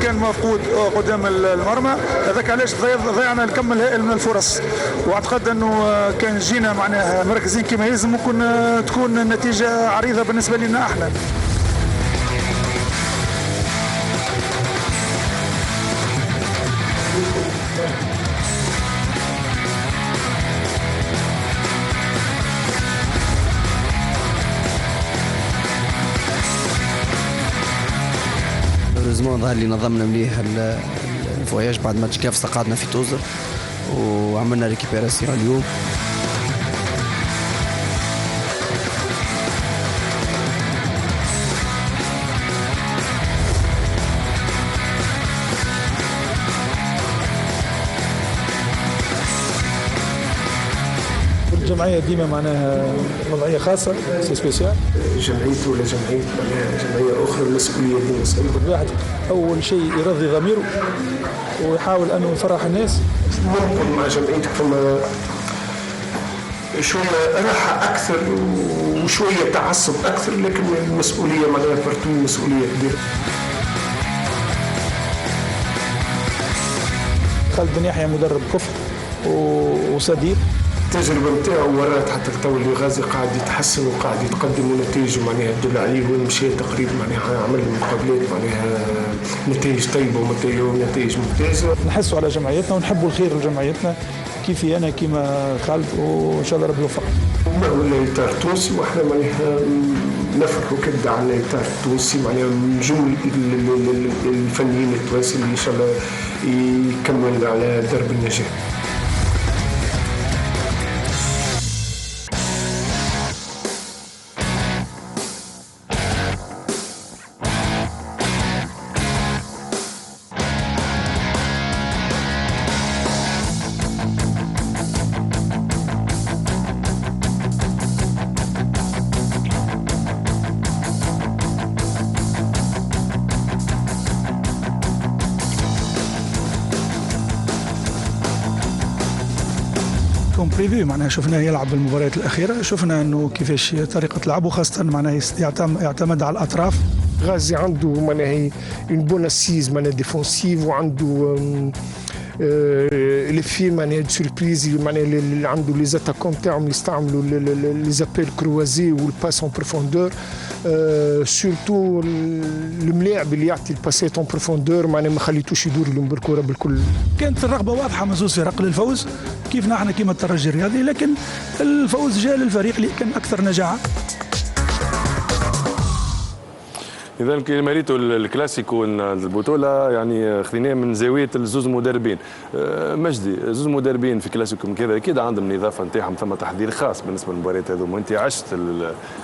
كان مفقود قدام المرمى، هذاك علاش ضيعنا الكم الهائل من الفرص. واعتقد انه كان جينا معناها مركزين كما يلزم ممكن تكون النتيجه عريضه بالنسبه لنا احنا. لوزمون ظهر لي نظمنا مليح الفواياج بعد ماتش كاف استقعدنا في توزر وعملنا ريكيبيراسيون اليوم. الجمعية ديما معناها وضعية خاصة سي سبيسيال. جمعيته ولا جمعية أخرى المسؤولية ديما مسؤولية. الواحد أول شيء يرضي ضميره ويحاول أنه يفرح الناس. ممكن مع جمعيتك فما شوية راحة أكثر وشوية تعصب أكثر، لكن المسؤولية معناها برتو مسؤولية كبيرة. خالد بن يحيى مدرب كفء وصديق. التجربة نتاعو ورات حتى التو اللي غازي قاعد يتحسن وقاعد يتقدم ونتائجه معناها تدل عليه وين مشى تقريبا معناها عمل مقابلات معناها نتائج طيبة ونتائج ممتازة. نحسوا على جمعيتنا ونحبوا الخير لجمعيتنا كيفي أنا كيما خالد وإن شاء الله ربي يوفق. هو الإطار التونسي وإحنا معناها نفرحوا كدا على الإطار التونسي معناها من جمل الفنيين التوانسي اللي إن شاء الله يكمل على درب النجاح. بريفيو معناها شفناه يلعب بالمباريات الأخيرة، شفنا أنه كيفاش طريقة لعبه خاصة معناها يعتمد على الأطراف. غازي عنده معناها اون بون اسيز معناها ديفونسيف وعنده لي في معناها سوربريز معناها اللي عنده لي زاتاكون تاعهم يستعملوا لي زابيل كروازي والباس اون بروفوندور. سورتو الملاعب اللي يعطي الباسات اون بروفوندور معناها ما خليتوش يدور لهم بالكره بالكل. كانت الرغبه واضحه من زوج فرق للفوز كيفنا احنا كيما الترجي الرياضي، لكن الفوز جاء للفريق اللي كان اكثر نجاعه. إذا كما ريتوا الكلاسيكو البطولة يعني خذيناه من زاوية الزوز مدربين. مجدي، زوز مدربين في كلاسيكو كذا أكيد عندهم الإضافة نتاعهم، ثم تحضير خاص بالنسبة للمباريات هذوما، وأنت عشت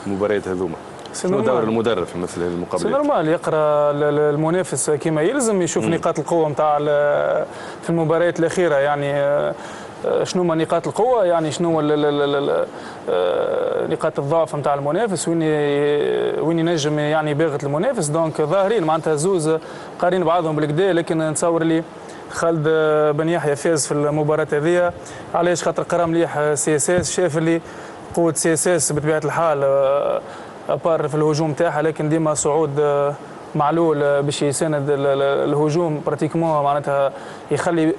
المباريات هذوما. شنو دور المدرب في مثل هذه المقابلات؟ سي نورمال يقرا المنافس كما يلزم، يشوف نقاط القوة نتاع في المباريات الأخيرة، يعني شنو هما نقاط القوة، يعني شنو نقاط الضعف نتاع المنافس، وين ينجم يعني يباغت المنافس. دونك ظاهرين معناتها زوز قارين بعضهم بالكدا، لكن نتصور لي خالد بن يحيى فاز في المباراة هذه. علاش؟ خاطر قرا مليح سي اس اس، شاف اللي قوة سي اس اس بطبيعة الحال ابار في الهجوم تاعها، لكن ديما صعود معلول باش يساند الهجوم براتيكمون معناتها يخلي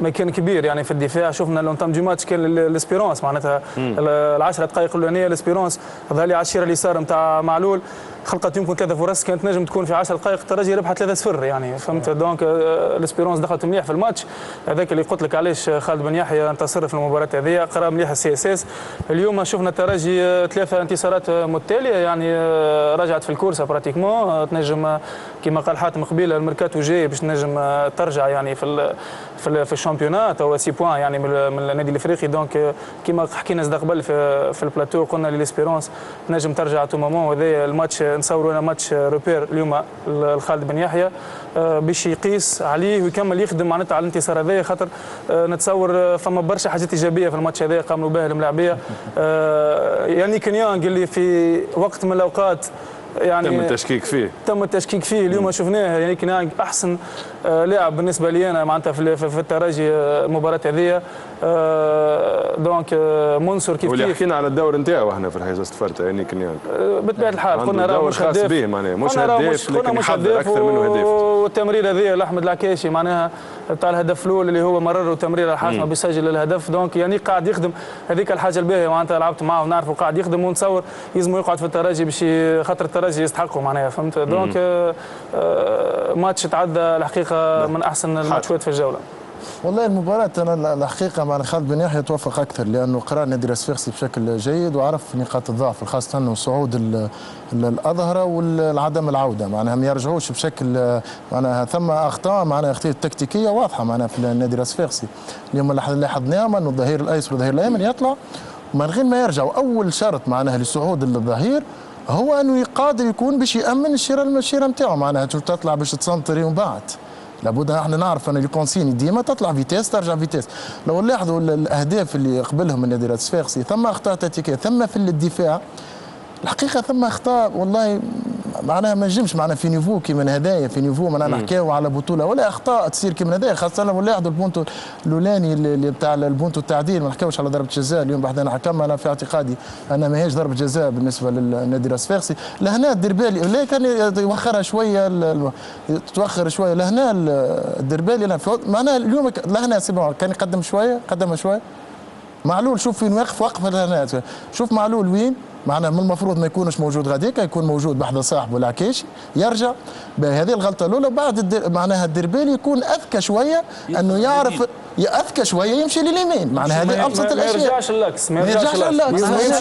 مكان كبير يعني في الدفاع. شفنا لونتام دو ماتش كان الاسبيرونس معناتها العشرة دقائق الاولانيه الاسبيرونس ظهر لي على الشيره اليسار نتاع معلول، خلقت يمكن كذا فرص كانت نجم تكون في 10 دقائق الترجي ربح 3-0 يعني فهمت. دونك الاسبيرونس دخلت مليح في الماتش هذاك اللي قلت لك علاش خالد بن يحيى انتصر في المباراه هذه، قرا مليح السي اس اس. اليوم شفنا الترجي 3 انتصارات متتاليه، يعني رجعت في الكورسه براتيكمون، تنجم كما قال حاتم قبيله الميركاتو جاي باش تنجم ترجع يعني في الشامبيونات او 6 بوان يعني من النادي الافريقي. دونك كما حكينا زاد قبل في البلاتو قلنا للاسبيرونس نجم ترجع تو مومون، وهذا الماتش نصوروا ماتش روبير اليوم لخالد بن يحيى باش يقيس عليه ويكمل يخدم معناتها على الانتصار هذايا، خاطر نتصور فما برشا حاجات ايجابيه في الماتش هذايا قاموا بها الملاعبيه. يعني كنيانغ اللي في وقت من الاوقات يعني تم التشكيك فيه اليوم شفناه، يعني كان احسن لاعب بالنسبه لي انا معناتها في الترجي المباراه هذه. دونك منصور كيف واللي حكينا على الدور نتاعو احنا في الحصه استفرت يعني بطبيعه الحال قلنا راه مش هداف، مش هداف لكن حضر اكثر منه هداف. والتمرير هذه لاحمد العكاشي معناها تاع الهدف الاول اللي هو مرر تمريره الحاسمه بيسجل الهدف. دونك يعني قاعد يخدم، هذيك الحاجه الباهيه معناتها لعبت معاه ونعرفه قاعد يخدم، ونتصور يلزم يقعد في الترجي باش خاطر الترجي يستحقه معناها فهمت. دونك ماتش تعدى الحقيقه من احسن الماتشات في الجوله. والله المباراة أنا الحقيقة مع خالد بن يحيى توفق أكثر، لأنه قرأ نادي الصفاقسي بشكل جيد وعرف نقاط الضعف خاصة أنه صعود الأظهرة والعدم العودة معناها ما يرجعوش بشكل معناها ثم أخطاء معناها أخطاء تكتيكية واضحة معناها في النادي الصفاقسي. اليوم لاحظناهم أنه الظهير الأيسر والظهير الأيمن يطلع من غير ما يرجعوا. أول شرط معناها لصعود الظهير هو أنه قادر يكون باش يأمن الشيرة نتاعو معناها تطلع باش تسنطري ومن بعد لابد احنا نعرف ان الكونسيني ديما تطلع فيتيس ترجع فيتيس. لو نلاحظوا الاهداف اللي قبلهم النادي الصفاقسي ثم اخطاء تكتيكيه، ثم في الدفاع الحقيقه ثم اخطاء والله معناها ما نجمش معناها في نيفو كي من هدايا في نيفو معناها نحكيو على بطوله ولا اخطاء تصير كي من هدايا، خاصه لو نلاحظوا البونتو الاولاني اللي بتاع البونتو التعديل ما نحكيوش على ضربه جزاء اليوم بعدين حكم. انا في اعتقادي انها ماهيش ضربه جزاء بالنسبه للنادي الصفاقسي. لهنا الدربالي لا كان يوخرها شويه تتوخر شويه لهنا الدربالي معناها اليوم لهنا كان يقدم شويه قدمها شويه. معلول شوف فين وقف لهنا شوف معلول وين معناها من المفروض ما يكونش موجود غاديك، يكون موجود بحذا صاحبه العكاشي يرجع بهذه الغلطه الاولى. بعد معناها الدربالي يكون اذكى شويه انه يعرف اذكى شويه يمشي لليمين معناها هذه ابسط الاشياء. ما يرجعش اللكس ما يرجعش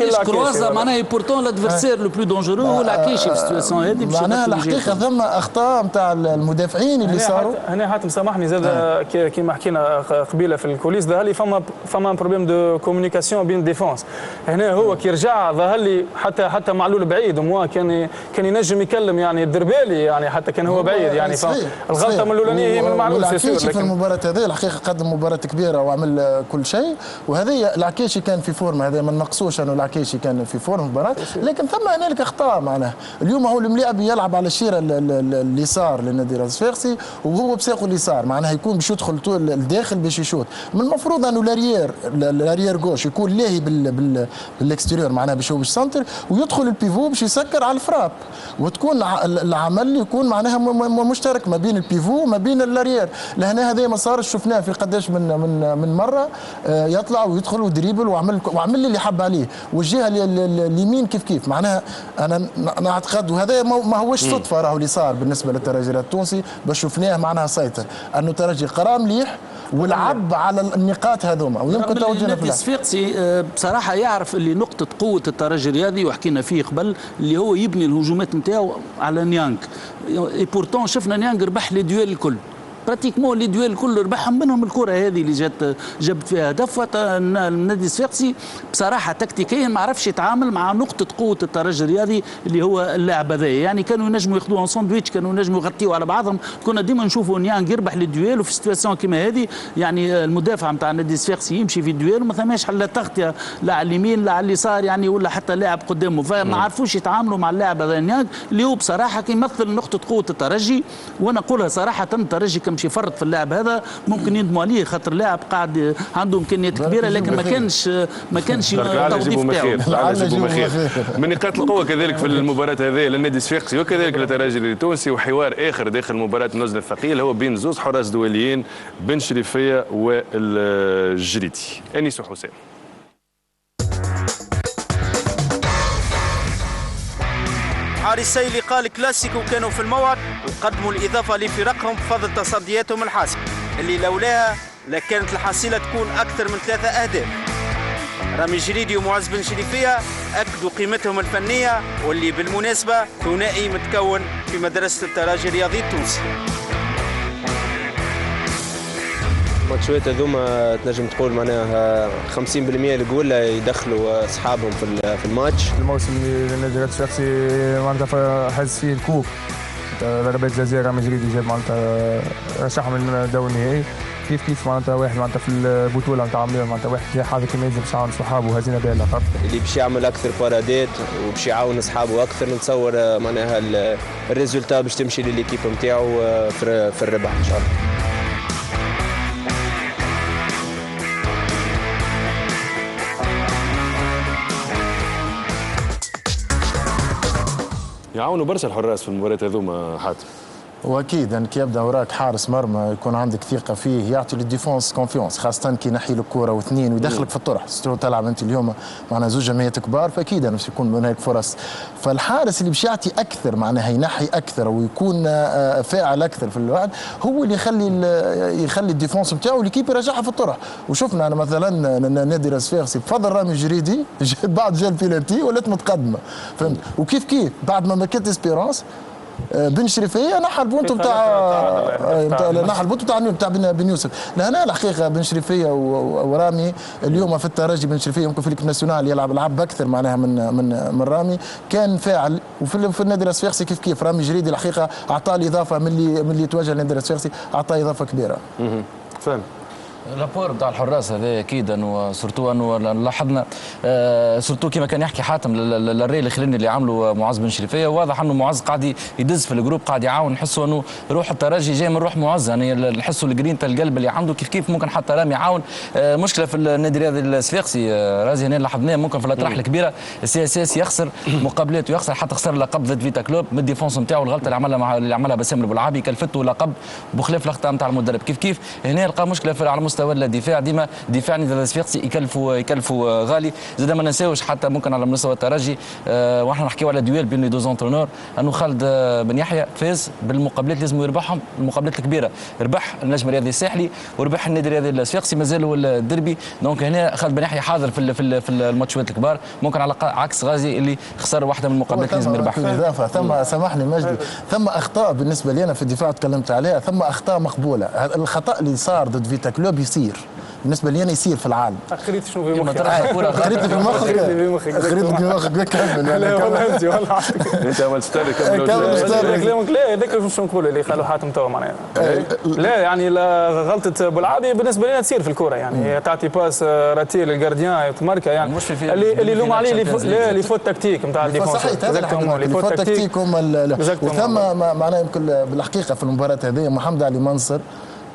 اللكس كروازا معناها يبورتون لادفيرسير لو بلو دونجورو هو العكاشي في السيتواسيون هذه معناها الحقيقه ثم اخطاء نتاع المدافعين اللي صاروا هنا. حاتم سامحني زاد كيما حكينا قبيله في الكوليس ظهر لي فما بروبليم دو كومونيكاسيون بين الديفونس. هنا هو كي رجع ظهر لي حتى معلول بعيد وموا كان ينجم يكلم يعني الدربالي يعني حتى كان هو بعيد يعني الغلطه من الاولانيه هي من معلول لكن في المباراه هذه الحقيقه قدم مباراه كبيره وعمل كل شيء. وهذه العكاشي كان في فورم، هذا ما نقصوش انه العكاشي كان في فورم المباراه، لكن ثم هنالك اخطاء معناها. اليوم هو الملاعب يلعب على الشيره اليسار للنادي الصفاقسي وهو بساقه اليسار معناها يكون باش يدخل الداخل باش يشوط. من المفروض انه الاريير جوش يكون لاهي بالاكستيريور معناها باش هو باش سنتر ويدخل البيفو باش يسكر على الفراب، وتكون العمل يكون معناها مشترك ما بين البيفو وما بين الاريير. لهنا هذا ما صار شفناه في قداش من مره يطلع ويدخل ودريبل وعمل اللي حب عليه. والجهه اليمين كيف معناها انا اعتقد وهذا ما هوش صدفه راهو اللي صار بالنسبه للترجي التونسي باش شفناه معناها سيطر انه الترجي قرا مليح ولعب على النقاط هذوما. ويمكن توجهنا في الصفاقسي بصراحه يعرف اللي نقطه قوه الترجي الرياضي وحكينا فيه قبل اللي هو يبني الهجومات نتاعو على نيانغ. اي بورتون شفنا نيانغ ربح لي دويل الكل براتيكمون لي دويل الكل ربحهم، منهم الكره هذه اللي جابت فيها هدف. النادي الصفاقسي بصراحه تكتيكيا ما عرفش يتعامل مع نقطه قوه الترجي الرياضي اللي هو اللاعب هذا. يعني كانوا ينجموا ياخذوها ساندويتش، كانوا ينجموا يغطيوا على بعضهم. كنا ديما نشوفوا نيانغ يربح للدويل وفي سيتواسيون كيما هذه يعني المدافع نتاع النادي الصفاقسي يمشي في الدويل وما ثماش حل تغطيه لا على اليمين لا على اليسار يعني ولا حتى لاعب قدامه، فما عرفوش يتعاملوا مع اللاعب هذا نيانغ اللي هو بصراحه كيمثل نقطه قوه الترجي. وانا اقولها صراحه الترجي كان مشي فرط في اللاعب هذا ممكن يندموا عليه خاطر لاعب قاعد عنده امكانيات كبيره لكن ما كانش التوظيف تاعو. من نقاط القوه كذلك في المباراه هذه للنادي الصفاقسي وكذلك للترجي التونسي وحوار اخر داخل مباراه النزل الثقيل هو بين زوز حراس دوليين بن شريفيه والجريتي. انيس وحسام. حارسي لقاء الكلاسيكو كانوا في الموعد وقدموا الإضافة لفرقهم بفضل تصدياتهم الحاسمة اللي لولاها لكانت الحصيلة تكون أكثر من 3 أهداف. رامي جريدي ومعز بن شريفية أكدوا قيمتهم الفنية واللي بالمناسبة ثنائي متكون في مدرسة الترجي الرياضي التونسي. الماتشات هذوما تنجم تقول معناها 50% الجول يدخلوا اصحابهم في الماتش. الموسم اللي النادي الصفاقسي معناتها حاز فيه الكوب ضربات جزاء رامي جريدي جاب معناتها رشحهم من الدور النهائي. كيف معناتها واحد معناتها في البطوله نتاع عمليه معناتها واحد حاضر كيما يلزم باش يعاون صحابه وهزينا بها اللقب. اللي باش يعمل اكثر بارادات وباش يعاون اصحابه اكثر نتصور معناها الريزولتا باش تمشي لليكيب نتاعو في الربح ان شاء الله. يعاونوا برشا الحراس في المباريات هذوما حاتم. واكيد يعني كي يبدا وراك حارس مرمى يكون عندك ثقه فيه يعطي للديفونس كونفيونس، خاصه كي ينحي لك كوره واثنين ويدخلك في الطرح، تلعب انت اليوم معنا زوج جمعيات كبار، فاكيد باش يكون هناك فرص. فالحارس اللي باش يعطي اكثر معناها ينحي اكثر ويكون فاعل اكثر في الوعد هو اللي يخلي الديفونس نتاعو ليكيب يرجعها في الطرح. وشفنا انا مثلا نادي راس فارسي بفضل رامي جريدي بعد جا البيلانتي ولات متقدمه، فهمت؟ وكيف كيف بعد ما ماركت اسبيرونس بن شريفيه نحى البونتو نحى البونتو بتاع بن يوسف. لهنا الحقيقه بن شريفيه ورامي اليوم في الترجي، بن شريفيه يمكن في الكاس ناسيونال يلعب اكثر معناها من رامي، كان فاعل. وفي النادي الصفاقسي كيف رامي جريدي الحقيقه اعطاه الاضافه من اللي توجه للنادي الصفاقسي، اعطاه اضافه كبيره. فهم لابور نتاع الحراس هذا اكيد انه سورتو انه لاحظنا سورتو كما كان يحكي حاتم الري الاخراني اللي عملوا معز بن شريفيه، واضح انه معز قاعد يدز في الجروب، قاعد يعاون، نحسوا انه روح الترجي جاي من روح معز، يعني نحسوا الجرينتا القلب اللي عنده كيف ممكن حتى رامي يعاون. مشكله في النادي الرياضي الصفاقسي رازي هنا لاحظناه ممكن في الاطراح الكبيره السي اس اس يخسر مقابلات ويخسر، حتى خسر لقب ضد فيتا كلوب من الديفونس نتاعو، الغلطه اللي عملها بسام البلعابي كلفته لقب بخلاف الاخطاء نتاع المدرب. كيف هنا لقى مشكله على مستوى الدفاع، ديما دفاع النادي الصفاقسي يكلفوا غالي. زاد ما ننساوش حتى ممكن على مستوى الترجي واحنا نحكيو على دويل بين لي دو زونترونور، انه خالد بن يحيى فاز بالمقابلات لازم يربحهم، المقابلات الكبيره ربح النجم الرياضي الساحلي وربح النادي الرياضي الصفاقسي، مازالوا الدربي. دونك هنا خالد بن يحيى حاضر في الماتشات الكبار، ممكن على عكس غازي اللي خسر واحده من المقابلات لازم يربحها. اضافه ثم سامحني مجدي، ثم اخطاء بالنسبه لي انا في الدفاع تكلمت عليها، ثم اخطاء مقبوله. الخطا اللي صار ضد فيتا كلوب يصير بالنسبه لي انا يصير في العالم. قريت شنو في مخك؟ قريت في مخك كمل. لا والله انت والله انت اول ستاري كلامك لا هذاك شنو نقولوا اللي خلوا حاتم توا معناها لا يعني غلطه بلعابي بالنسبه لنا تصير في الكوره، يعني تعطي باس راتيل للجارديان يتماركا، يعني اللي يلوم عليه اللي فوت تكتيك نتاع الديفونس. صحيح اللي فوت تكتيك هم وثم معناها يمكن بالحقيقه في المباراه هذه محمد علي منصر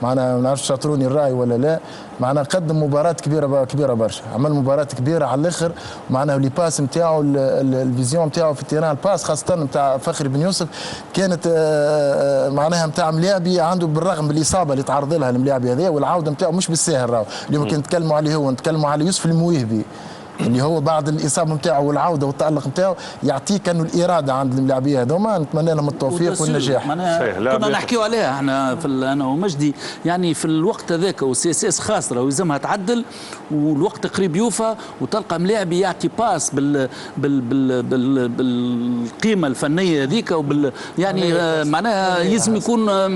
معنا ما نعرفش شاطروني الراي ولا لا، معنا قدم مباراه كبيره برشا، عمل مباراه كبيره على الاخر، معنا لي باس نتاعو الفيزيون نتاعو في التيران الباس خاصه نتاع فخري بن يوسف كانت معناها نتاع ملاعبي عنده بالرغم بالاصابه اللي تعرض لها الملاعبي هذا والعوده نتاعو مش بالساهل راهو، اليوم كي نتكلموا عليه هو نتكلموا على يوسف المويهبي اللي هو بعد الاصابه نتاعو والعوده والتالق نتاعو يعطيك انه الاراده عند اللاعبين هذوما، نتمنى لهم التوفيق والنجاح. كنا نحكيو عليها احنا انا ومجدي، يعني في الوقت هذاك والسي اس اس خاسره ويلزمها تعدل والوقت قريب يوفى وتلقى ملاعبي يعطي باس بالقيمه الفنيه هذيك يعني معناها يلزم يكون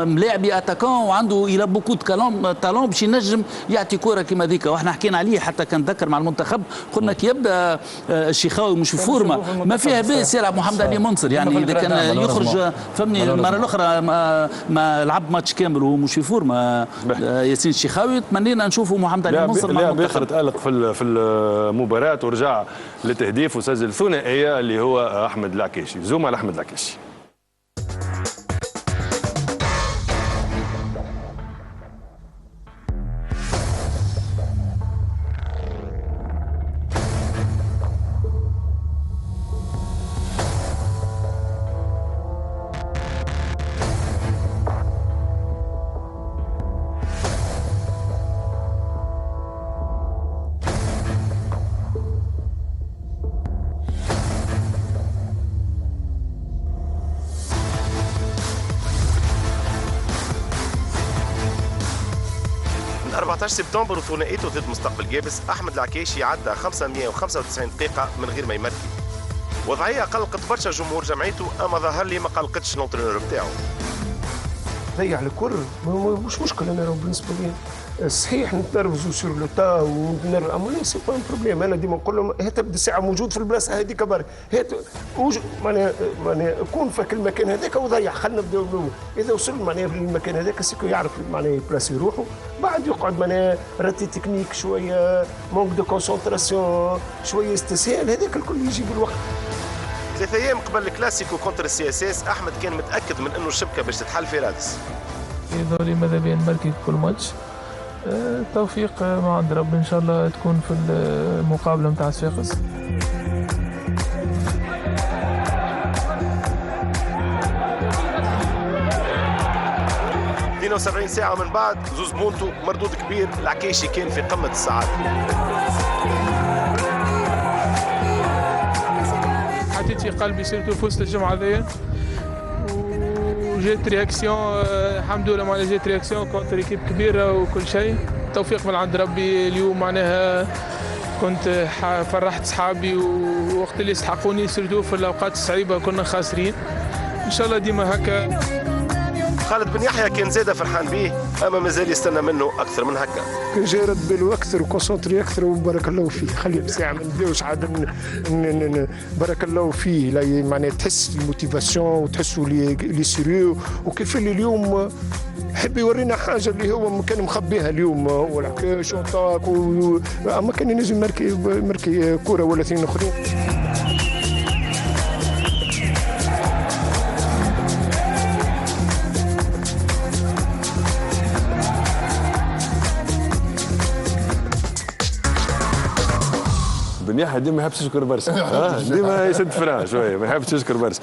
ملاعبي اتاكون وعنده الى بوكو تالون باش ينجم يعطي كره كيما ذيك. واحنا حكينا عليه حتى كان ذكر مع المنتخب قلنا كي يبدا الشيخاوي مش في فورمه ما فيها باس يلعب محمد علي منصر، يعني اذا كان يخرج فهمني المره الاخرى ما لعب ماتش كامل وهو مش في فورمه ياسين الشيخاوي، تمنينا نشوفوا محمد علي منصر مع المنتخب. باخر تالق في المباراه ورجع للتهديف وسجل ثنائيه اللي هو احمد العكاشي، زوما لاحمد العكاشي. من 14 سبتمبر وثنائيته ضد مستقبل جابس، احمد العكاشي عدى 595 دقيقه من غير ما يمركي. وضعيه قلقت برشا جمهور جمعيته، اما ظهر لي ما قلقتش الانترينور بتاعه. ضيع الكل مش مشكله انا بالنسبه لي صحيح نتنرفزوا سور لو تا ونرفز اما سي با بروبليم. انا ديما نقول لهم هات تبدا ساعه موجود في البلاصه هذيك برك، هات معناها كون فك المكان هذاك وضيع، خلينا نبداو اذا وصل معناها في المكان هذاك سيكو يعرف معناها يبلاسي روحه، بعد يقعد معناها راتي تكنيك شويه مونك دو كونسونتراسيون شويه استسهال، هذاك الكل يجي بالوقت. 3 ايام قبل الكلاسيكو كونتر السي اس اس، احمد كان متاكد من انه الشبكه باش تتحل في رادس. دوري ماذا بيا نماركي كل ماتش، التوفيق مع عند ربي ان شاء الله تكون في المقابله نتاع صفاقس. 72 ساعة من بعد زوز بونتو مردود كبير، العكاشي كان في قمة السعادة. حطيت في قلبي سيرتو فزت الجمعة ذي وجات رياكسيون الحمد لله معناها جات رياكسيون كونتر ايكيب كبيرة وكل شيء، توفيق من عند ربي. اليوم معناها كنت فرحت صحابي ووقت اللي يستحقوني سيرتو في الأوقات الصعيبة كنا خاسرين، إن شاء الله ديما هكا. خالد بن يحيى كان زاده فرحان به، اما مازال يستنى منه اكثر من هكا. كان جاي رد باله اكثر وكونسونتري اكثر وبارك الله فيه. خليه بساعه ما نبداوش عاد بارك الله فيه. لا معناها تحس الموتيفاسيون وتحسوا لي سيريو، وكيف اللي اليوم حب يورينا حاجه اللي هو كان مخبيها اليوم. هو العكاش وطاك اما كان ينجم مركي كوره ولا اثنين اخرين. بن يحيى ديما ما يحبش يشكر برشا، ديما يسد فراه شويه، ما يحبش يشكر برشا.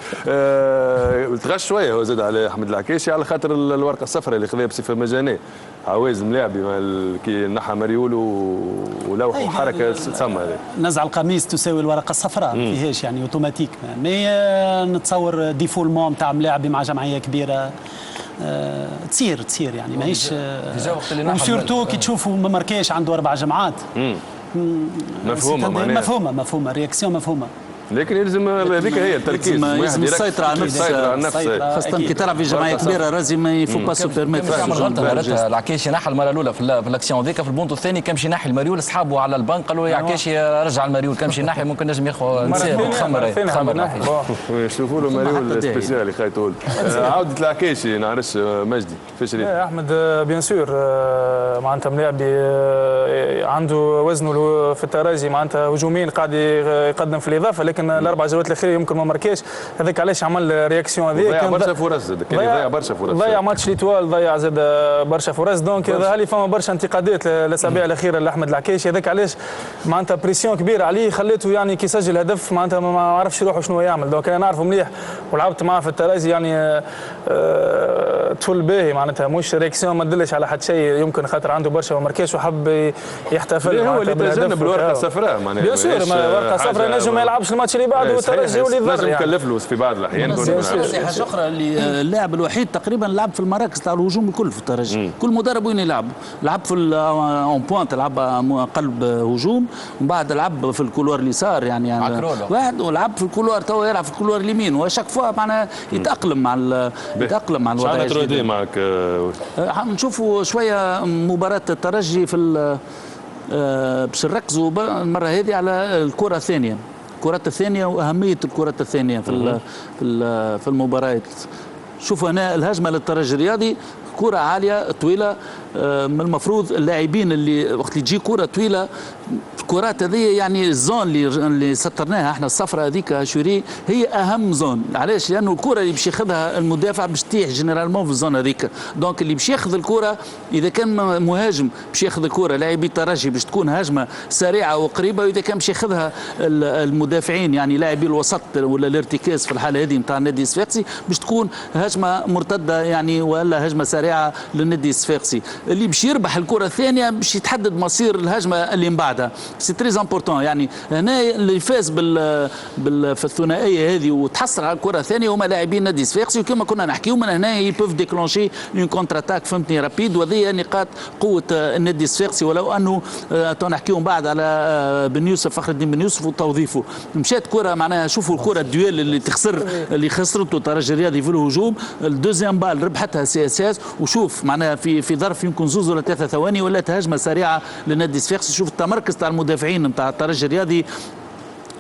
تغش شويه هو زاد على احمد العكاشي على خاطر الورقه الصفراء اللي خذاها بصفه مجانيه. عوايز ملاعبي كي نحى مريول ولوح وحركه تسمى هذه. نزع القميص تساوي الورقه الصفراء، ما فيهاش يعني اوتوماتيك. مي نتصور ديفولمون نتاع ملاعبي مع جمعيه كبيره تصير يعني ماهيش. وسورتو كي تشوفوا ما ماركاش عنده 4 جمعات. مفهومه رياكسيون مفهومه. لكن يلزم هذيك هي التركيز، يلزم السيطره على النفس، خاصه كي تلعب في جمعيه كبيره لازم ما يفو با سو بيرميتر. عمل غلطه العكاشي نحى المره الاولى في الاكسيون ذيك، في البونتو الثاني كان مشي نحي المريول، اصحابه على البنك قالوا يا عكاشي رجع المريول، كان مشي نحي ممكن نجم ياخذ نساء خمر نحي. يشوفوا له مريول سبيسيال اللي خايتول. عوده العكاشي نعرفش مجدي كيفاش ريت؟ احمد بيان سور معناتها ملاعبي عنده وزنه في الترجي، معناتها هجوميا قاعد يقدم في الاضافه، لكن الاربع جولات الاخيره يمكن ما ماركاش. هذاك علاش عمل رياكسيون هذه. ضيع برشا فرص، كان يضيع برشا فرص، ضيع ماتش ليتوال، ضيع زاد برشا فرص. دونك ظهر لي فما برشا انتقادات الاسابيع الاخيره لاحمد العكاشي. هذاك علاش معناتها بريسيون كبيره عليه خليته يعني كي يسجل هدف معناتها ما عرفش يروح شنو يعمل. دونك انا نعرفه مليح ولعبت معاه في الترازي، يعني تفل باهي معناتها مش رياكسيون ما تدلش على حد شيء، يمكن خاطر عنده برشا وما ماركاش وحب يحتفل. هو اللي تجنب الورقه الصفراء معناها. بيان سور الورقه الصفراء نجم ما يلعبش الماتش اللي بعده والترجي واللي ضر يعني. مكلف له في بعض الاحيان. حاجه اخرى اللي اللاعب الوحيد تقريبا لعب في المراكز تاع الهجوم الكل في الترجي. كل مدرب وين يلعب في اون بوينت، لعب قلب هجوم، ومن بعد لعب في الكولوار اليسار يعني واحد، ولعب في الكولوار توا يلعب في الكولوار اليمين، وشاك فوا معناها يتاقلم مع الوضعيه. شنو معك؟ نشوفوا شويه مباراه الترجي في باش نركزوا المره هذه على الكره الثانيه، الكرات الثانيه واهميه الكرات الثانيه في المباريات. شوفوا هنا الهجمه للترجي الرياضي كره عاليه طويله، من المفروض اللاعبين اللي وقت اللي تجي كره طويله الكرات هذه يعني الزون اللي سطرناها احنا الصفراء هذيك شوري هي اهم زون. علاش؟ لانه الكره اللي باش ياخذها المدافع باش تطيح جينيرالمون في الزون هذيك. دونك اللي باش ياخذ الكره اذا كان مهاجم باش ياخذ الكره لاعبي الترجي باش تكون هجمه سريعه وقريبه، واذا كان باش ياخذها المدافعين يعني لاعبي الوسط ولا الارتكاز في الحاله هذه نتاع النادي الصفاقسي باش تكون هجمه مرتده يعني ولا هجمه سريعه للنادي الصفاقسي. اللي باش يربح الكره الثانيه باش يتحدد مصير الهجمه اللي من بعدها. سي تري امبورتون يعني هنا اللي فاز في الثنائيه هذه وتحصل على الكره الثانيه هما لاعبين النادي الصفاقسي، وكما كنا نحكيو من هنا يبوف ديكلونشي اون كونتر اتاك فهمتني رابيد، وهذه نقاط قوه النادي الصفاقسي. ولو انه نحكيو من بعد على بن يوسف فخر الدين بن يوسف وتوظيفه، مشات كره معناها شوفوا الكره الدويل اللي خسرته الترجي الرياضي في الهجوم، الدوزيام بال ربحتها سي اس اس، وشوف معناها في ظرف يمكن زوز ولا 3 ثواني ولات هجمه سريعه للنادي الصفاقسي. شوف التمركز تاع المدافعين نتاع الترجي الرياضي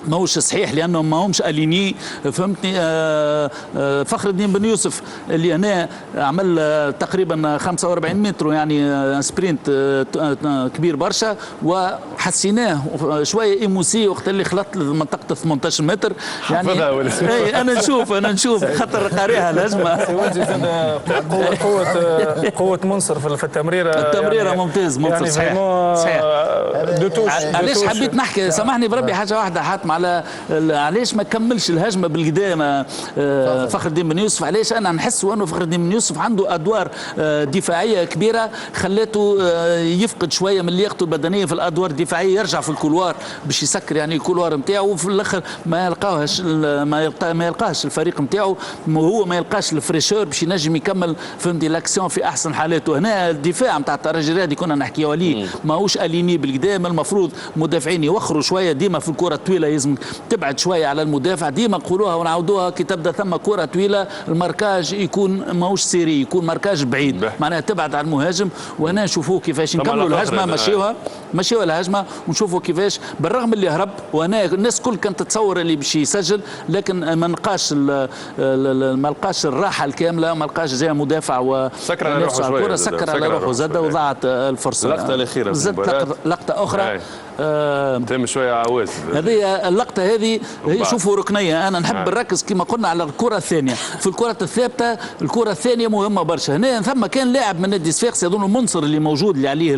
ماهوش صحيح لانهم ما همش اليني فهمتني. فخر الدين بن يوسف اللي هنا عمل تقريبا 45 متر يعني سبرينت كبير برشا، وحسيناه شويه ايموسي وقت اللي خلط منطقه 18 متر يعني. انا نشوف خاطر قاريها الهجمه. قوه منصر في التمريره ممتاز يعني صحيح. علاش حبيت نحكي سامحني بربي حاجه واحده حات على علاش ما كملش الهجمه بالقدام فخر الدين بن يوسف. علاش انا نحس انه فخر الدين بن يوسف عنده ادوار دفاعيه كبيره خلته يفقد شويه من لياقته البدنيه في الادوار الدفاعيه، يرجع في الكولوار باش يسكر يعني الكولوار نتاعو، وفي الاخر ما يلقاهش الفريق نتاعو، هو ما يلقاش الفريشور باش ينجم يكمل فهمتي لاكسيون في احسن حالاته. هنا الدفاع نتاع الترجي الرياضي كنا نحكيو عليه ماهوش اليني بالقدام، المفروض مدافعين يوخروا شويه، ديما في الكره الطويله لازم تبعد شويه على المدافع، ديما نقولوها ونعاودوها كي تبدا ثم كره طويله الماركاج يكون ماهوش سيري، يكون ماركاج بعيد معناها تبعد على المهاجم. وهنا نشوفوا كيفاش نكملوا الهجمه، مشيوها الهجمه ونشوفوا كيفاش بالرغم اللي هرب، وهنا الناس كل كانت تتصور اللي باش يسجل، لكن ما لقاش الراحه الكامله، ما لقاش زي مدافع سكر على روحه شويه، سكر على روحه زاد وضاعت الفرصه. اللقطه الاخيره لقطه اخرى تم شويه عواز، هذه اللقطه هذه هي شوفوا ركنيه. انا نحب نركز كما قلنا على الكره الثانيه، في الكره الثابته الكره الثانيه مهمه برشا. هنا ثم كان لاعب من نادي صفاقسي اظن منصر اللي موجود اللي عليه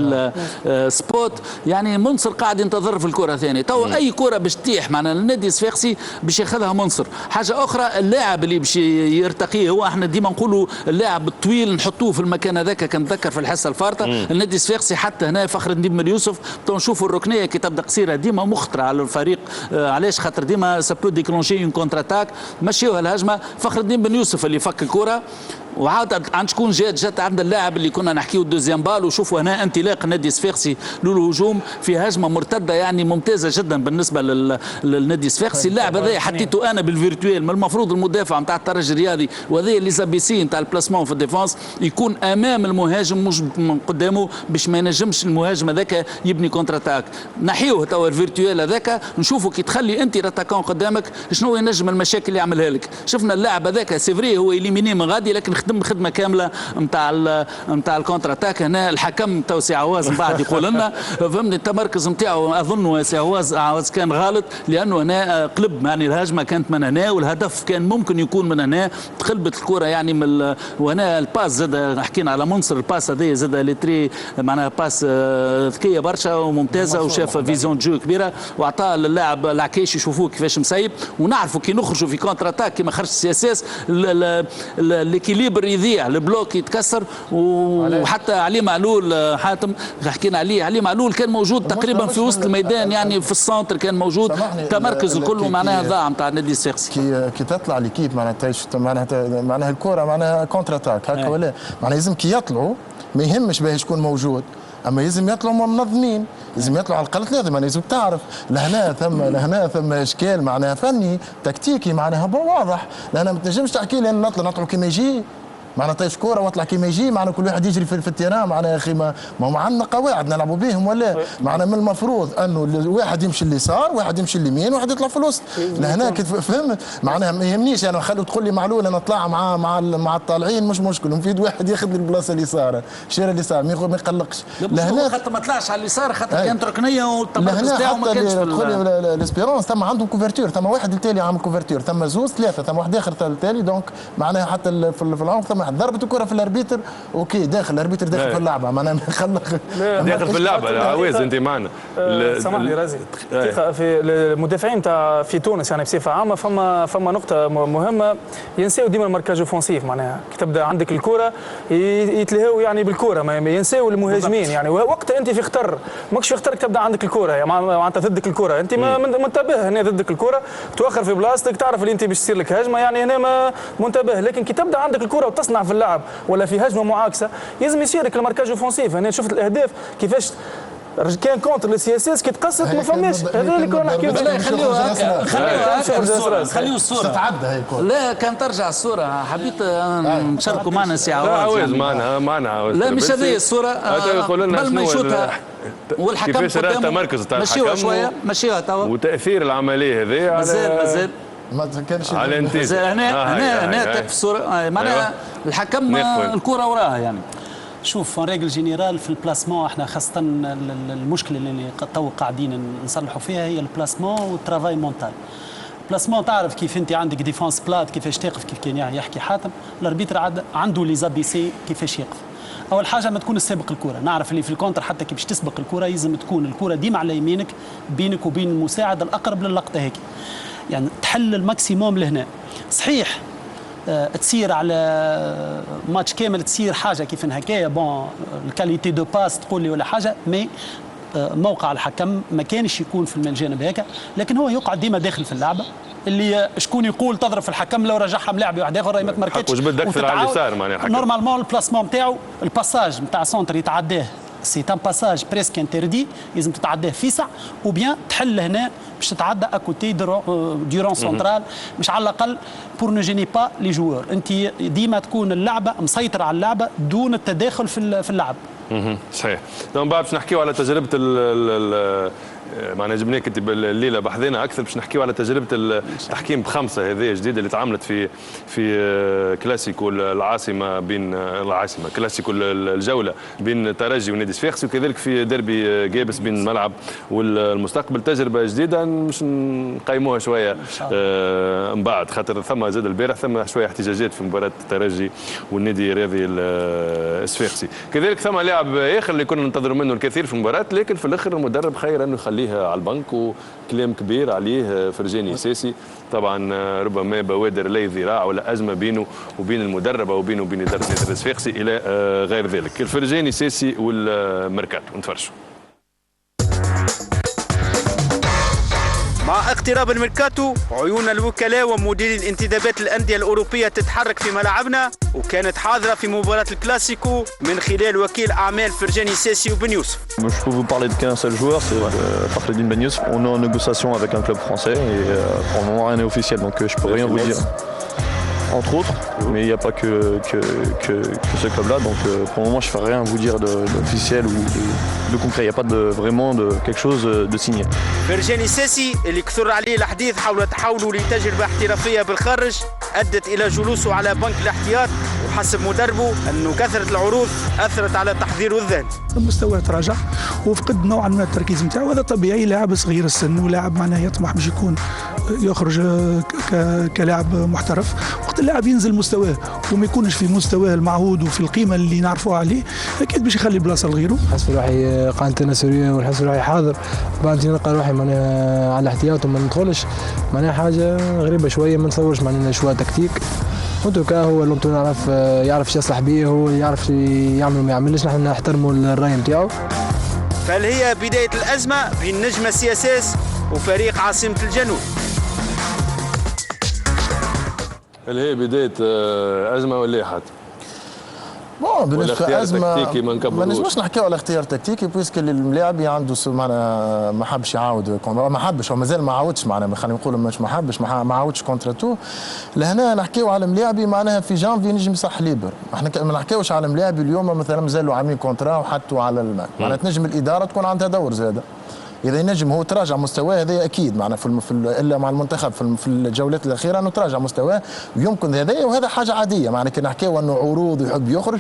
السبوت، يعني منصر قاعد ينتظر في الكره الثانيه، تو اي كره باش تطيح معنا النادي الصفاقسي باش ياخذها منصر. حاجه اخرى اللاعب اللي باش يرتقيه، هو احنا ديما نقولوا اللاعب الطويل نحطوه في المكان هذاك، كنتذكر في الحصه الفارطه النادي الصفاقسي حتى هنا فخر الدين بن يوسف تو نشوفوا الركنيه كي تبدا قصيره ديما مخطره على الفريق. علاش خاطر ديما سابلو ديكلونشي اون كونتر اتاك، مشيوها الهجمه. فخر الدين بن يوسف اللي فك الكره وعاد عند شكون جات عند اللاعب اللي كنا نحكيو الدوزيام بال. وشوفوا هنا انطلاق النادي الصفاقسي للهجوم في هجمه مرتده يعني ممتازه جدا بالنسبه للنادي الصفاقسي. اللاعب هذا حطيته انا بالفيرتويل، من المفروض المدافع نتاع الترجي الرياضي وهذا اللي زابيسي نتاع البلاسمون في الديفونس يكون امام المهاجم مش من قدامه باش ما ينجمش المهاجم هذاك يبني كونتر اتاك. نحيوه توا الفيرتويل هذاك نشوفوا كي تخلي انت راتاكون قدامك شنو ينجم المشاكل اللي يعملها لك. شفنا اللاعب هذاك سيفري هو إليميني من غادي، لكن خدم خدمه كامله نتاع الكونتر اتاك. هنا الحكم تو سي عواز من بعد يقول لنا فهمني التمركز نتاعو اظن سي عواز كان غلط، لانه هنا قلب يعني الهجمه كانت من هنا والهدف كان ممكن يكون من هنا، تقلبت الكره يعني من وهنا الباس زاد حكينا على منصر، الباس هذه زاد ليتري معناها باس ذكيه برشا وممتازه، وشاف فيزيون جو كبيره واعطاها للاعب العكاش يشوفوه كيفاش مسيب. ونعرفوا كي نخرجوا في كونتر اتاك كما خرج سي اس اس الاكيليبر يضيع، البلوك يتكسر. وحتى علي معلول حاتم حكينا عليه، علي معلول كان موجود تقريبا في وسط الميدان يعني في السنتر كان موجود، تمركز كله معناها ضاع نتاع النادي الصفاقسي. كي تطلع ليكيب معناها الكره معناها كونتر اتاك هكا ولا معناها لازم كي يطلعوا ما يهمش باش يكون موجود، اما لازم يطلعوا منظمين، لازم يطلعوا على الاقل ثلاثه، لازم تعرف لهنا ثم اشكال معناها فني تكتيكي معناها واضح، لهنا ما تنجمش تحكي لي نطلعوا كيما يجي معنا طيش كوره واطلع كيما يجي، معنا كل واحد يجري في التيران، معنا يا اخي ما هو عندنا قواعد نلعبوا بهم ولا معنا من المفروض انه واحد يمشي اليسار، واحد يمشي اليمين، واحد يطلع في الوسط. لهنا فهمت معناها ما يهمنيش انا خلو تقول لي معلول انا اطلع مع الطالعين مش مشكل، مفيد واحد ياخذ لي البلاصه اليسار، شير اليسار ما يقلقش. لهنا خاطر ما طلعش على اليسار خاطر كانت ركنيه والتمركز تاعو ما كانش في تقول لي ليسبيرونس ثم عندهم كوفرتور، ثم واحد التالي عامل كوفرتور، ثم زوز ثلاثه، ثم واحد اخر التالي، دونك معناها حتى في العمق ثم ضربت الكره في الاربيتر اوكي داخل الاربيتر داخل في اللعبه معناها ما يخلق داخل في اللعبه. عويز انت معنا سامحني رازي دقيقه في المدافعين تاع في تونس يعني بصفه عامه فما نقطه مهمه ينساو ديما الماركاج اوفونسيف، معناها كي تبدا عندك الكره يتلهوا يعني بالكره ما ينساو المهاجمين يعني وقت انت في خطر ماكش في خطرك تبدا عندك الكره يعني معناتها ضدك الكره انت منتبه هنا ضدك الكره توخر في بلاصتك تعرف اللي انت باش تصير لك هجمه يعني هنا ما منتبه، لكن كي تبدا عندك الكره وتصنع في اللعب ولا في هجمه معاكسه لازم يشارك الماركاج اوفونسيف. هنا شفت الاهداف كيفاش كان كونتر السي اس اس كي تقصت ما فماش، هذا اللي كنا نحكيو عليه. خليوا الصوره تتعدى هيك. لا كان ترجع الصوره حبيت نشاركوا معنا سي عواز معنا لا مش هذه الصوره قبل ما يشوتها والحكم كيفاش راه التمركز تاع الحكم شويه مشيوها توا وتاثير العمليه هذه على مازال ما كانش على انت هنا في الصوره معناها الحكم الكره وراها يعني. شوف ريغل جينيرال في البلاسمون احنا خاصه المشكله اللي تو قاعدين نصلحوا فيها هي البلاسمون والترافاي مونتال. البلاسمون تعرف كيف انت عندك ديفونس بلات كيفاش تقف كيف كان يحكي حاتم، الاربيتر عنده لي زابيسي كيفاش يقف. اول حاجه ما تكون سابق الكره، نعرف اللي في الكونتر حتى كي باش تسبق الكره يلزم تكون الكره ديما على يمينك بينك وبين المساعد الاقرب للقطه هيك، يعني تحل الماكسيموم لهنا. صحيح تصير على ماتش كامل تصير حاجه كيف هكايا بون الكاليتي دو باس تقول لي ولا حاجه، مي موقع الحكم ما كانش يكون في الجانب هيك، لكن هو يقعد ديما داخل في اللعبه اللي شكون يقول تضرب في الحكم لو رجعها ملاعب واحد اخر ما تمركتش وجبد اكثر على اليسار معناها الحكم نورمالمون البلاسمون نتاعو الباساج نتاع سونتر يتعداه سي ان باساج بريسك انتردي لازم تتعداه فيسع وبيان تحل هنا باش تتعدى اكوتي دورون سونترال مش على الاقل بور نو جيني با لي جوور. انت ديما تكون اللعبه مسيطره على اللعبه دون التداخل في اللعب. صحيح. من بعد باش نحكيو على تجربه معناها جبناك انت الليله بحثنا اكثر باش نحكيو على تجربه التحكيم بخمسه هذه جديده اللي تعاملت في كلاسيكو العاصمه بين العاصمه كلاسيكو الجوله بين ترجي ونادي صفاقسي وكذلك في ديربي جابس بين الملعب والمستقبل. تجربه جديده مش نقيموها شويه من بعد خاطر ثم زاد البارح ثم شويه احتجاجات في مباراه الترجي والنادي الرياضي الصفاقسي. كذلك ثم لاعب اخر اللي كنا ننتظروا منه الكثير في المباراه لكن في الاخر المدرب خير انه يخليها على البنك وكلام كبير عليه فرجاني ساسي. طبعا ربما بوادر لا ذراع ولا ازمه بينه وبين المدرب او بينه وبين اداره النادي الصفاقسي الى غير ذلك. الفرجاني ساسي والميركاتو نتفرجوا. مع اقتراب الميركاتو عيون الوكلاء ومديري الانتدابات الأندية الأوروبية تتحرك في ملاعبنا وكانت حاضرة في مباراة الكلاسيكو من خلال وكيل أعمال فرجاني ساسي وبن يوسف. Je peux vous parler de qu'un seul joueur, c'est Fakhreddine Ben Youssef. On est en négociation avec un club français et pour le moment rien n'est officiel donc je peux rien vous dire. Entre autres, mais il n'y a pas que ce club-là, donc pour le moment je ne peux rien vous dire d'officiel ou de concret, il n'y a pas vraiment de quelque chose de signé. فرجاني ساسي اللي كثر عليه الحديث حول تحوله لتجربة احترافية بالخارج أدت إلى جلوسه على بنك الاحتياط وحسب مدربه أنه كثرة العروض أثرت على تحضيره الذهني. المستوى تراجع وفقد نوعا ما التركيز نتاعو، هذا طبيعي، لاعب صغير السن ولاعب معناه يطمح باش يكون يخرج كلاعب محترف. وقت اللاعب ينزل مستواه وما يكونش في مستواه المعهود وفي القيمه اللي نعرفوها عليه اكيد باش يخلي بلاصه لغيره. نحس روحي قاعد تناسليه ونحس روحي حاضر بعد نلقى روحي معناها على الاحتياط وما ندخلش معناها حاجه غريبه شويه، ما نتصورش معناها شويه تكتيك. وتوكا هو اللي يعرف ايش يصلح به، هو يعرف يعمل وما يعملش، نحن نحترموا الراي نتاعو. فهل هي بدايه الازمه بين نجم السياساس وفريق عاصمه الجنوب؟ هل هي بداية أزمة ولا إيه حتى؟ بالنسبه ازمه ما نجمش نحكيو على اختيار تكتيكي بويسك الملاعب عنده معناها ما حبش يعاود ما حبش او مازال ما عاودش معناها خلينا نقولوا مش ما حبش ما عاودش كونتراتو. لهنا نحكيو على ملاعبي معناها في جانفي نجم يصح ليبر، احنا ما نحكيوش على ملاعبي اليوم مثلا مازالوا عاملين كونترا وحطوا على الماء معناها تنجم الاداره تكون عندها دور زاده. اذا ينجم هو تراجع مستواه هذا اكيد معنا الا مع المنتخب في الجولات الاخيره انه تراجع مستواه ويمكن هذا وهذا حاجه عاديه معناها كي نحكيو انه عروض ويحب يخرج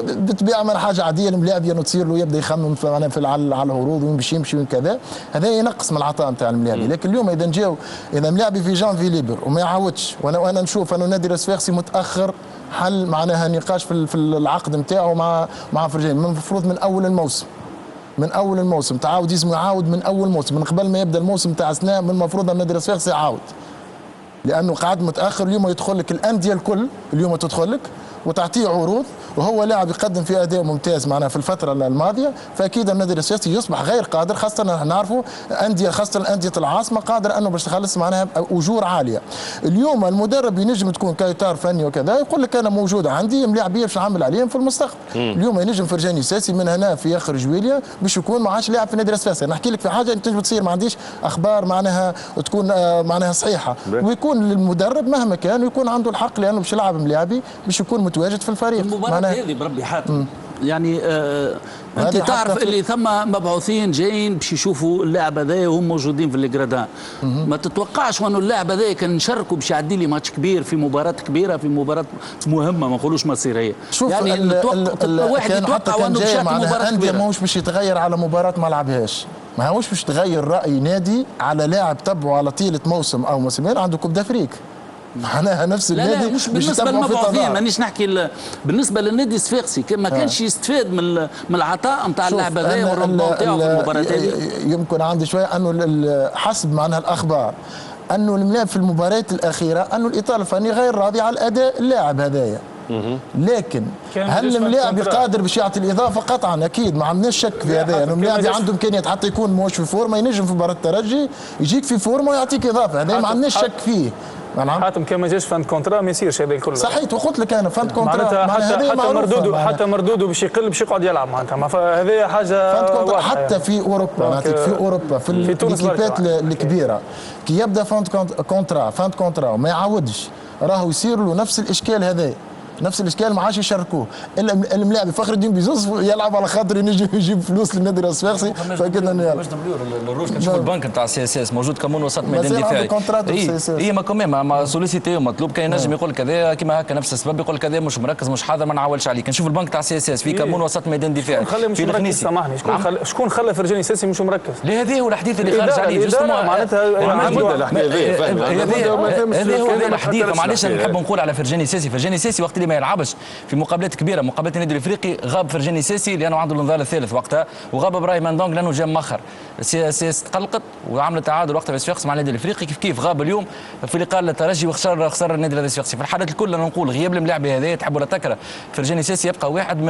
بالطبيعه من حاجه عاديه الملاعب انه تصير له يبدا يخمم على العروض وين باش يمشي وكذا، هذا ينقص من العطاء نتاع الملاعبي. لكن اليوم اذا نجاو اذا ملاعبي في جانفي ليبر وما يعاودش وانا نشوف انه نادي الصفاقسي متاخر حل معناها نقاش في العقد نتاعو مع فرجاني المفروض من اول الموسم تعاود يلزم يعاود من اول موسم من قبل ما يبدا الموسم تاع سنه من المفروض ان نادي الصفاقسي يعاود لانه قاعد متاخر. اليوم يدخل لك الانديه الكل اليوم تدخل لك وتعطيه عروض وهو لاعب يقدم في اداء ممتاز معنا في الفتره الماضيه، فاكيد النادي الصفاقسي يصبح غير قادر خاصه نعرفوا انديه خاصه الانديه العاصمه قادر انه باش تخلص معناها اجور عاليه. اليوم المدرب ينجم تكون كايتار فني وكذا يقول لك انا موجود عندي ملاعبيه باش نعمل عليهم في المستقبل. اليوم ينجم فرجاني ساسي من هنا في اخر جويليا باش يكون ما عادش لاعب في النادي الصفاقسي. نحكي لك في حاجه انت تنجم تصير ما عنديش اخبار معناها تكون معناها صحيحه ويكون للمدرب مهما كان يكون عنده الحق لانه باش يلعب ملاعبي باش يكون متواجد في الفريق. المباراة هذه بربي حاتم يعني انت تعرف اللي ثم مبعوثين جايين باش يشوفوا اللاعب هذايا وهم موجودين في الجرادان. ما تتوقعش وانه اللاعب هذايا كان نشاركوا باش يعدي لي ماتش كبير في مباراة كبيرة في مباراة مهمة ما نقولوش مصيرية. شوف يعني واحد يتوقع وانه باش يعطي مباراة كبيرة ماهوش باش يتغير على مباراة ما لعبهاش، ما هوش باش تغير رأي نادي على لاعب تبعه على طيلة موسم او موسمين عنده كوب دافريك. معناها نفس النادي لا مش بالنسبه للمبعوثين، مانيش نحكي بالنسبه للنادي الصفاقسي ما كانش يستفاد من العطاء نتاع اللاعب هذا والرندمون نتاعو في المباراه هذه. يمكن عندي شويه انه حسب معناها الاخبار انه الملاعب في المباريات الاخيره انه الاطار الفني غير راضي على الاداء اللاعب هذايا. لكن هل الملاعب قادر باش يعطي الاضافه؟ قطعا اكيد ما عندناش شك في هذا، انه الملاعب عنده امكانيات حتى يكون موش في فورما ينجم في مباراه الترجي يجيك في فورما ويعطيك اضافه، هذا ما عندناش شك فيه. حاتم كان ما جاش فاند كونترا ما يصيرش هذا الكل. صحيح وقلت لك انا فاند كونترا حتى مردوده باش يقل باش يقعد يلعب معناتها هذه حاجه حتى في اوروبا نعطيك في اوروبا في الكيبات الكبيره كي يبدا فاند كونترا وما يعاودش راهو يصير له نفس الاشكال هذا، نفس الاشكال ما عادش يشاركوه الا الملاعب فخر الدين بيزوز يلعب على خاطر ينجم يجيب فلوس للنادي الصفاقسي فكذا الروج كنشوف البنك نتاع سي اس اس موجود كمون وسط ميدان دفاعي. اي ما كمان ما سوليسيتي مطلوب كان ينجم يقول كذا كيما هكا نفس السبب يقول كذا مش مركز مش حاضر ما نعولش عليه. كنشوف البنك تاع سي اس اس في كمون وسط ميدان دفاعي في الخنيسي. سامحني شكون خلى فرجاني ساسي مش مركز؟ لا هذا هو الحديث اللي خرج عليه معناتها هذا هو الحديث. معليش نحب نقول على فرجاني ساسي وقت اللي ما يلعبش في مقابلات كبيره مقابلات النادي الافريقي غاب فرجاني ساسي لانه عنده الانذار الثالث وقتها، وغاب ابراهيم ماندونغ لانه جا مؤخر. سي اس اس تقلقت وعملت تعادل وقتها في صفاقس مع النادي الافريقي كيف غاب اليوم في لقاء الترجي وخسر النادي الصفاقسي. في الحالات الكل انا نقول غياب الملاعب هذا تحب ولا تكره فرجاني ساسي يبقى واحد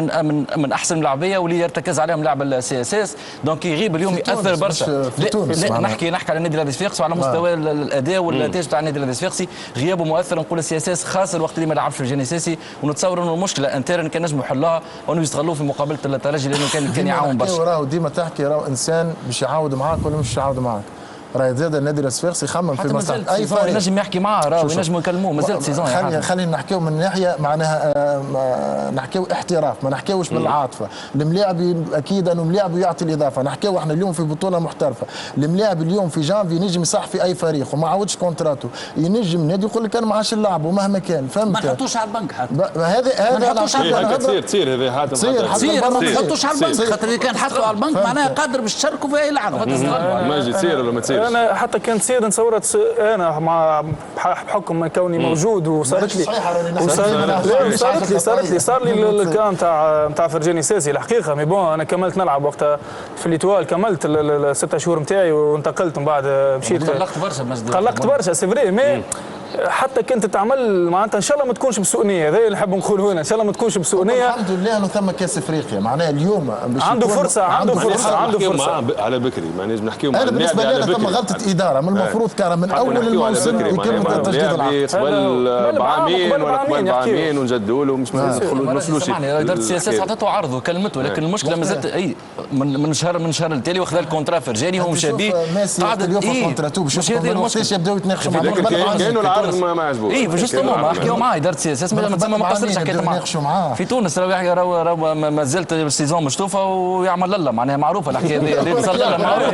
من احسن اللاعبيه واللي يرتكز عليهم لاعب السي اس اس، دونك يغيب اليوم ياثر برشا. نحكي على النادي الصفاقسي وعلى مستوى الاداء والنتائج تاع النادي الصفاقسي غيابه مؤثر. نقول السي اس اس خاصه الوقت اللي ما لعبش فرجاني ساسي، ونتصور انه المشكله انترن كان نجموا يحلوها وانه يستغلوه في مقابله الترجي لانه كان يعاون برشا. راهو ديما تحكي راهو انسان باش يعاود معاك ولا مش يعاود معاك. راهي زاد النادي الصفاقسي يخمم في مصلحه اي فريق نجم يحكي معاه راهو ينجموا يكلموه مازالت سيزون. خلينا نحكيو من ناحيه معناها نحكيو احتراف ما نحكيوش بالعاطفه. الملاعب اكيد انه ملاعب يعطي الاضافه. نحكيو احنا اليوم في بطوله محترفه، الملاعب اليوم في جانفي ينجم يصح في اي فريق وما عاودش كونتراتو ينجم النادي يقول لك انا ما عادش نلعب ومهما كان فهمت. ما نحطوش على البنك حتى هذا تصير هذه حاتم تصير ما تحطوش على البنك خاطر اذا كان حطوا على البنك معناها قادر باش تشاركوا في اي لعبه. ماجي تصير ولا ما تصيرش؟ انا حتى كانت تصير نصورها انا مع بحكم كوني موجود وصارت لي صار لي الكان تاع فرجاني ساسي الحقيقه. مي بون انا كملت نلعب وقتها في الاتوال كملت ال6 شهور نتاعي وانتقلت من بعد مشيت قلقت برشا سي فري. مي حتى كنت تعمل معناتها ان شاء الله ما تكونش بسوء نيه. هذا اللي نحب نقوله هنا ان شاء الله ما تكونش بسوء نيه. الحمد لله انه ثم كاس افريقيا معناها اليوم عنده فرصه على بكري ما نجم نحكيو مع اللاعب. بالنسبه لي ثم غلطه اداره من المفروض كان من اول الموسم يكمل تجديد العقد قبل بعامين ونجدوا له مش نوصلوش. اداره السياسات عطته عرض وكلمته لكن المشكله مازالت اي من شهر التالي واخذ الكونترا فرجاني هو مشى به قاعد اليوم كونتراتو باش يبداو يتناقشوا مع بعض. كانوا العرض ما عجبوش. اي جوستومون ما حكيوا معاه اداره السياسات ما قصرش حكيت معاه في تونس راهو ما زالت السيزون مشطوفه ويعمل لله معناها معروفه الحكايه هذه اللي تصل لها معروفه.